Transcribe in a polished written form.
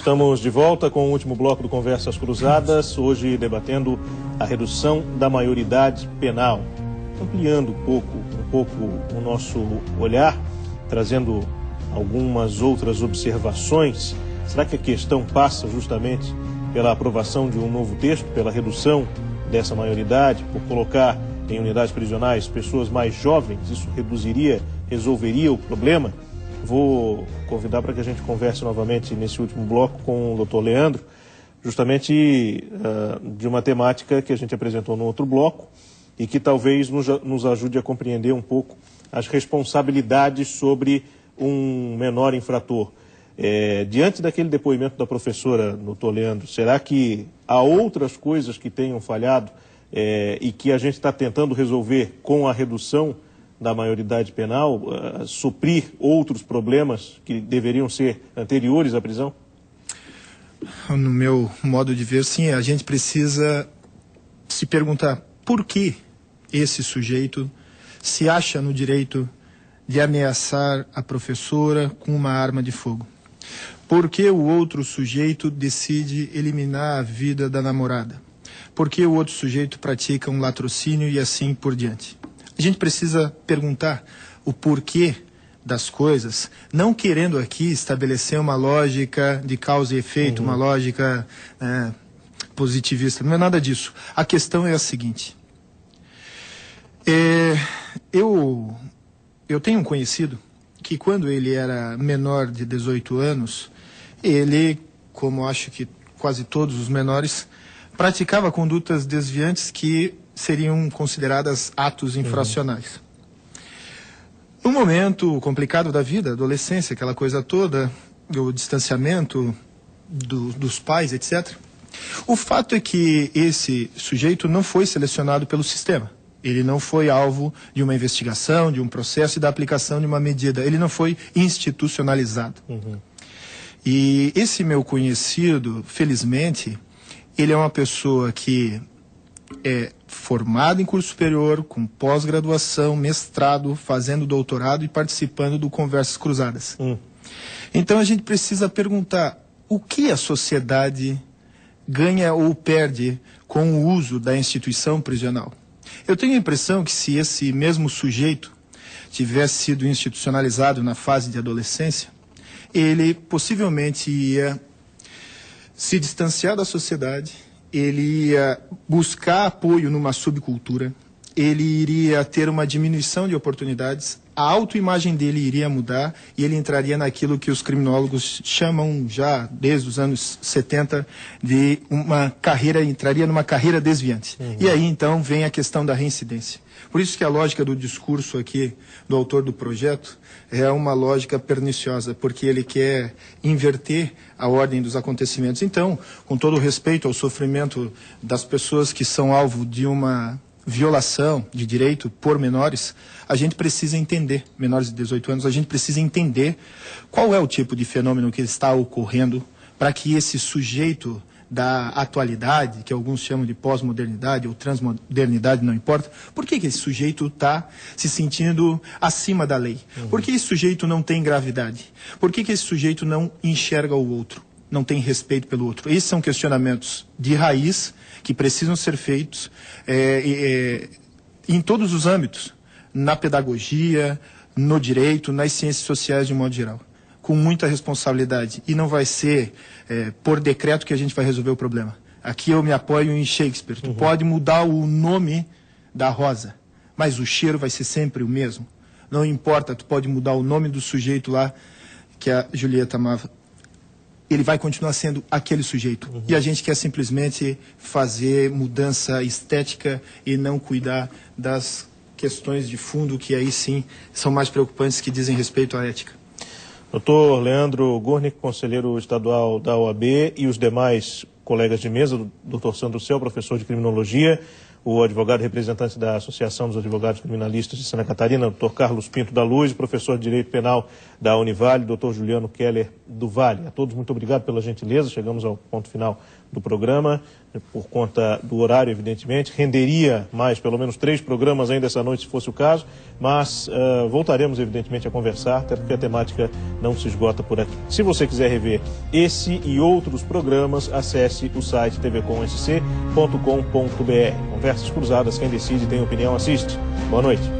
Estamos de volta com o último bloco do Conversas Cruzadas, hoje debatendo a redução da maioridade penal, ampliando um pouco o nosso olhar, trazendo algumas outras observações. Será que a questão passa justamente pela aprovação de um novo texto, pela redução dessa maioridade, por colocar em unidades prisionais pessoas mais jovens? Isso resolveria o problema? Vou convidar para que a gente converse novamente nesse último bloco com o Dr. Leandro, justamente de uma temática que a gente apresentou no outro bloco e que talvez nos ajude a compreender um pouco as responsabilidades sobre um menor infrator. Diante daquele depoimento da professora, Dr. Leandro, será que há outras coisas que tenham falhado e que a gente está tentando resolver com a redução da maioridade penal, suprir outros problemas que deveriam ser anteriores à prisão? No meu modo de ver, sim, a gente precisa se perguntar por que esse sujeito se acha no direito de ameaçar a professora com uma arma de fogo. Por que o outro sujeito decide eliminar a vida da namorada? Por que o outro sujeito pratica um latrocínio e assim por diante? A gente precisa perguntar o porquê das coisas, não querendo aqui estabelecer uma lógica de causa e efeito, uma lógica positivista. Não é nada disso. A questão é a seguinte. Eu tenho um conhecido que quando ele era menor de 18 anos, ele, como acho que quase todos os menores, praticava condutas desviantes que seriam consideradas atos infracionais. No momento complicado da vida, adolescência, aquela coisa toda, o distanciamento dos pais, etc., o fato é que esse sujeito não foi selecionado pelo sistema. Ele não foi alvo de uma investigação, de um processo e da aplicação de uma medida. Ele não foi institucionalizado. E esse meu conhecido, felizmente, ele é uma pessoa que é formado em curso superior, com pós-graduação, mestrado, fazendo doutorado e participando do Conversas Cruzadas. Então a gente precisa perguntar o que a sociedade ganha ou perde com o uso da instituição prisional. Eu tenho a impressão que se esse mesmo sujeito tivesse sido institucionalizado na fase de adolescência, ele possivelmente ia se distanciar da sociedade, ele ia buscar apoio numa subcultura, ele iria ter uma diminuição de oportunidades, a autoimagem dele iria mudar e ele entraria naquilo que os criminólogos chamam já desde os anos 70 de uma carreira, entraria numa carreira desviante. E aí então vem a questão da reincidência. Por isso que a lógica do discurso aqui do autor do projeto é uma lógica perniciosa, porque ele quer inverter a ordem dos acontecimentos. Então, com todo o respeito ao sofrimento das pessoas que são alvo de uma violação de direito por menores, a gente precisa entender, menores de 18 anos, a gente precisa entender qual é o tipo de fenômeno que está ocorrendo para que esse sujeito da atualidade, que alguns chamam de pós-modernidade ou transmodernidade, não importa, por que esse sujeito está se sentindo acima da lei? Por que esse sujeito não tem gravidade? Por que esse sujeito não enxerga o outro? Não tem respeito pelo outro? Esses são questionamentos de raiz que precisam ser feitos em todos os âmbitos, na pedagogia, no direito, nas ciências sociais de um modo geral, com muita responsabilidade. E não vai ser por decreto que a gente vai resolver o problema. Aqui eu me apoio em Shakespeare. Tu pode mudar o nome da rosa, mas o cheiro vai ser sempre o mesmo. Não importa, tu pode mudar o nome do sujeito lá que a Julieta amava. Ele vai continuar sendo aquele sujeito. E a gente quer simplesmente fazer mudança estética e não cuidar das questões de fundo que aí sim são mais preocupantes, que dizem respeito à ética. Dr. Leandro Gurnick, conselheiro estadual da OAB, e os demais colegas de mesa, Dr. Sandro Cel, professor de criminologia, o advogado representante da Associação dos Advogados Criminalistas de Santa Catarina, Dr. Carlos Pinto da Luz, professor de Direito Penal da Univale, Dr. Juliano Keller do Vale. A todos, muito obrigado pela gentileza. Chegamos ao ponto final do programa, por conta do horário, evidentemente. Renderia mais, pelo menos 3 programas ainda essa noite, se fosse o caso, mas voltaremos, evidentemente, a conversar, até porque a temática não se esgota por aqui. Se você quiser rever esse e outros programas, acesse o site tvcomsc.com.br. Conversas Cruzadas, quem decide tem opinião, assiste. Boa noite.